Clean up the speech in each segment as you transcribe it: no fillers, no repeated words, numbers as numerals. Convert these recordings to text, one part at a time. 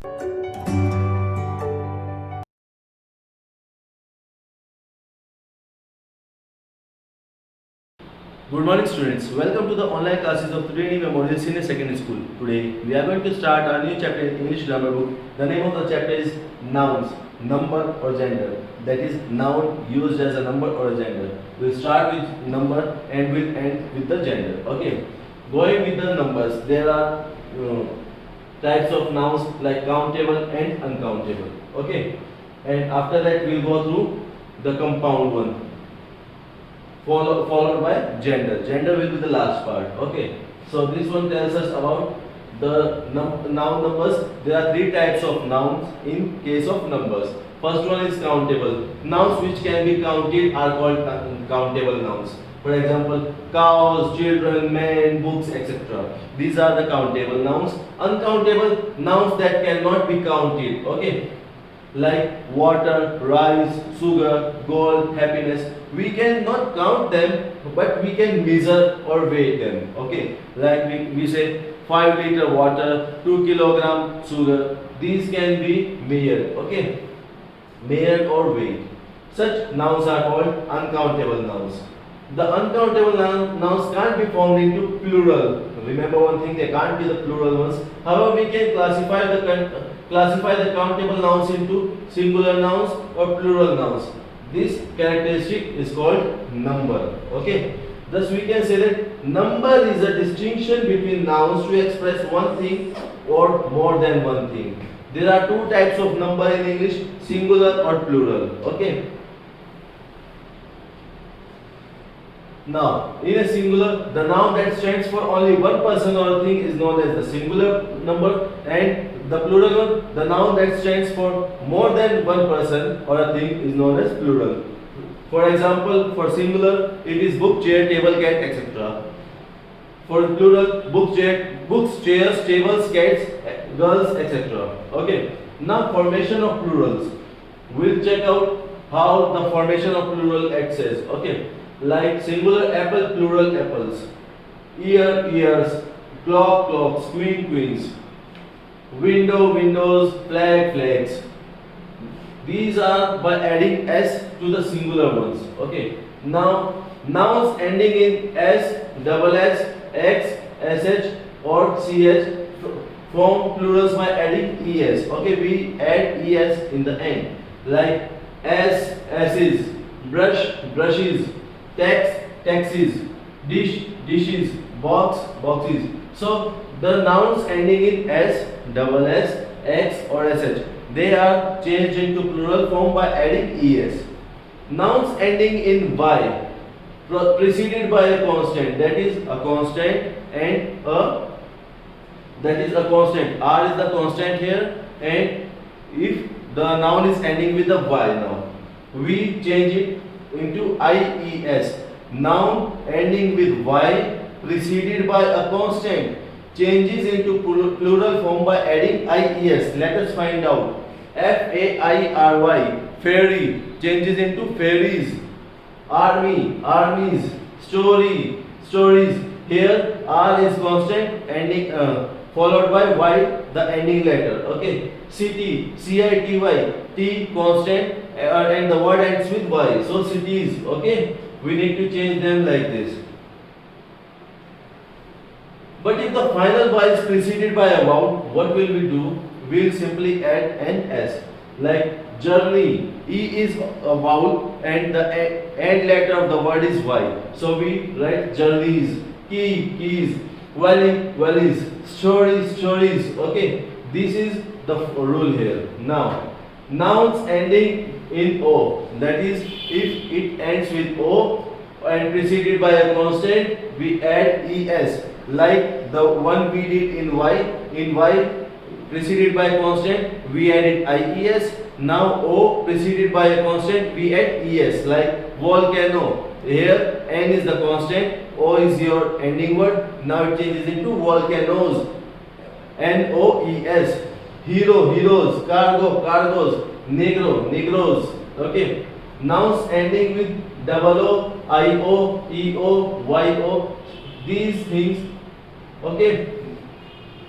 Good morning students, welcome to the online classes of Trinity Memorial Senior Secondary School. Today we are going to start our new chapter in English grammar book. The name of the chapter is nouns, number or gender. That is noun used as a number or a gender. We'll start with number and we'll end with the gender. Okay. Going with the numbers, there are types of nouns like countable and uncountable. Okay. And after that we'll go through the compound one. Followed by gender. Gender will be the last part. Okay. So this one tells us about the noun numbers. There are three types of nouns in case of numbers. First one is countable. Nouns which can be counted are called countable nouns. For example, cows, children, men, books, etc. These are the countable nouns. Uncountable nouns that cannot be counted. Okay. Like water, rice, sugar, gold, happiness. We cannot count them, but we can measure or weigh them. Okay, like we say 5 liter water, 2 kilogram sugar. These can be measured. Okay, measured or weighed. Such nouns are called uncountable nouns. The uncountable nouns can't be formed into plural. Remember one thing, they can't be the plural ones. However, we can classify the countable nouns into singular nouns or plural nouns. This characteristic is called number. Okay. Thus we can say that number is a distinction between nouns to express one thing or more than one thing. There are two types of number in English, singular or plural. Okay. Now, in a singular, the noun that stands for only one person or thing is known as the singular number, and the plural one, the noun that stands for more than one person or a thing is known as plural. For example, for singular, it is book, chair, table, cat, etc. For plural, books, chairs, tables, cats, girls, etc. Okay. Now, formation of plurals. We'll check out how the formation of plural acts as. Okay. Like singular apple, plural apples. Ear, ears. Clock, clocks. Queen, queens. Window, windows. Flag, flags. These are by adding s to the singular ones. Okay. Now, nouns ending in s, double s, x, sh or ch form plurals by adding es. Okay, we add es in the end. Like asses, brush, brushes, tax, taxes, dish, dishes, box, boxes. So the nouns ending in s, double s, x or sh, they are changed into plural form by adding es. Nouns ending in y preceded by a constant, that is a constant and a constant. R is the constant here, and if the noun is ending with a y now, we change it into ies. Noun ending with y preceded by a constant changes into plural form by adding ies. Let us find out. Fairy, fairy changes into fairies. Army, armies. Story, stories. Here R is constant ending followed by y, the ending letter. Okay. City, city, t constant and the word ends with y. So cities. Okay. We need to change them like this. But if the final y is preceded by a vowel, what will we do? We will simply add an s. Like journey, e is a vowel and the end letter of the word is y. So we write journeys, key, keys, valley, valleys, stories, stories. Okay, this is the rule here. Now, nouns ending in o, that is, if it ends with o and preceded by a constant, we add es. Like the one we did in y preceded by a constant, we added ies. Now o preceded by a constant, we add es. Like volcano, here n is the constant, o is your ending word. Now it changes into volcanoes, noes. Hero, heroes. Cargo, cargos. Negro, negros. Okay. Nouns ending with double o, io, eo, yo. These things. Okay.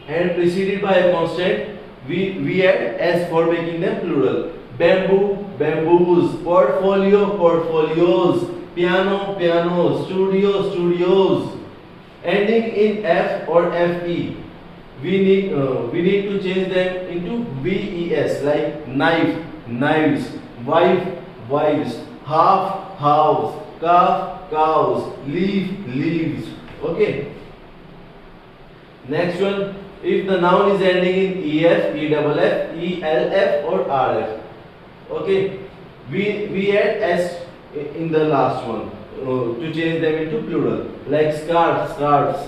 And preceded by a constant, we add s for making them plural. Bamboo, bamboos. Portfolio, portfolios. Piano, pianos. Studio, studios. Ending in f or fe, we need to change them into ves, like knife, knives. Wife, wives. Half, halves. Calf, cows. Leaf, leaves. Okay. Next one, if the noun is ending in ef, eff, elf or rf. Okay, we add s in the last one to change them into plural, like scarf, scarves.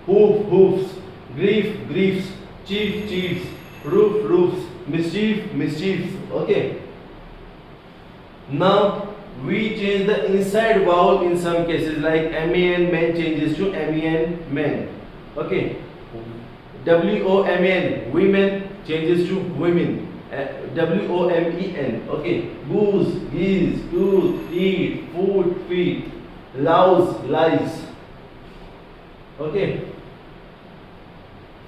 Hoof, hoofs. Grief, griefs. Chief, chiefs. Roof, roofs. Mischief, mischiefs. Okay. Now we change the inside vowel in some cases, like man, man changes to men, men. Okay. women, women changes to women. women. Okay. Goose, geese. Tooth, eat. Food, feet. Louse, lies. Okay.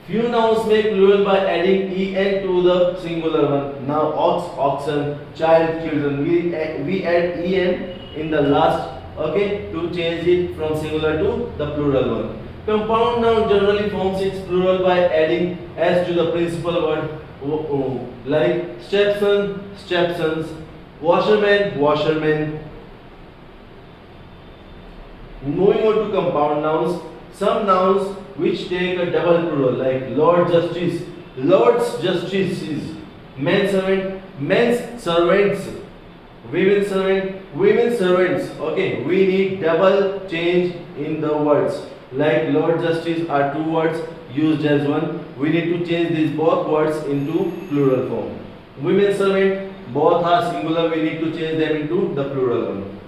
Few nouns make plural by adding en to the singular one. Now ox, oxen. Child, children. We add en in the last, okay, to change it from singular to the plural one. Compound noun generally forms its plural by adding s to the principal word, like stepson, stepsons. Washerman, washermen. Moving on to compound nouns, some nouns which take a double plural, like Lord Justice, Lord's justices. Men servant, men's servants. Women servant, women's servants. Okay, we need double change in the words. Like Lord Justice are two words used as one. We need to change these both words into plural form. Women servant, both are singular. We need to change them into the plural one.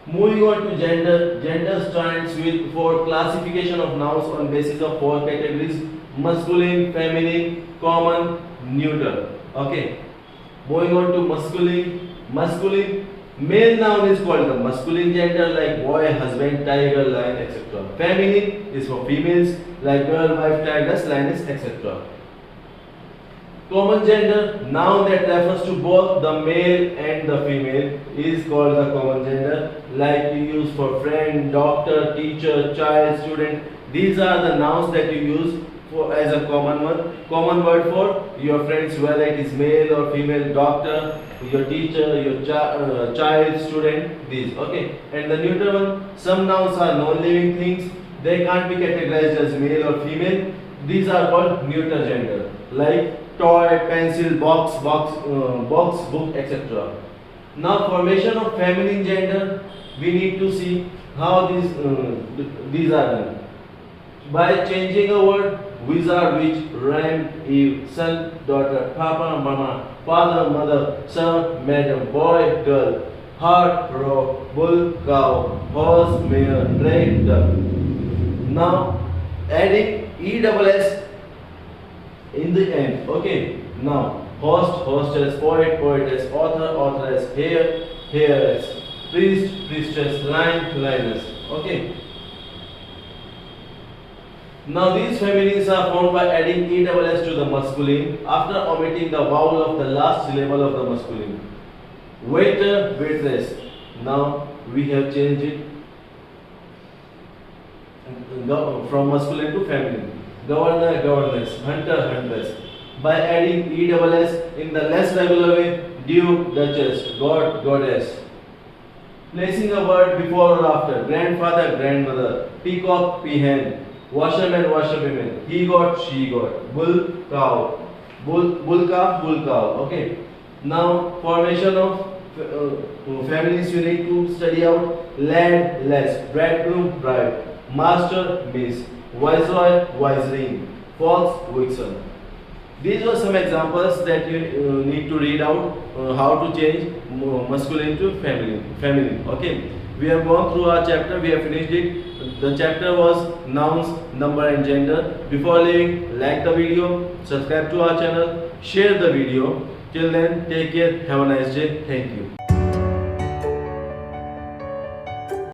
Moving on to gender, gender stands for classification of nouns on basis of four categories: masculine, feminine, common, neuter. Okay. Moving on to masculine, masculine. Male noun is called the masculine gender, like boy, husband, tiger, lion, etc. Feminine is for females, like girl, wife, tigress, lioness, etc. Common gender, noun that refers to both the male and the female, is called the common gender, like you use for friend, doctor, teacher, child, student. These are the nouns that you use for as a common word for your friends, whether it is male or female, doctor, your teacher, your child, student, these. Okay. And the neuter one, some nouns are non-living things. They can't be categorized as male or female. These are called neuter gender, like toy, pencil, box, book, etc. Now, formation of feminine gender, we need to see how these are done. By changing a word: wizard, witch, ram, Eve, son, daughter, papa, mama, father, mother, son, madam, boy, girl, hart, rock, bull, cow, horse, mare, rat, duck. Now, adding ESS in the end. Okay. Now, host, hostess, poet, poetess, author, authoress, hare, hairess, priest, priestess, lion, lioness. Okay. Now these feminines are formed by adding ESS to the masculine after omitting the vowel of the last syllable of the masculine. Waiter, waitress. Now we have changed it from masculine to feminine. Governor, governess. Hunter, huntress. By adding ESS in the less regular way: duke, duchess, god, goddess. Placing a word before or after: grandfather, grandmother, peacock, peahen. Washerman, washerwomen. He got, she got. Bull, cow. Bull calf, bull cow. Okay. Now formation of families you need to study out: lad, lass, bridegroom, bride, master, miss, viceroy, viceroy, fox, vixen. These were some examples that you need to read out how to change masculine to feminine. Okay. We have gone through our chapter. We have finished it. The chapter was nouns, number and gender. Before leaving, like the video, subscribe to our channel, share the video. Till then, take care. Have a nice day. Thank you.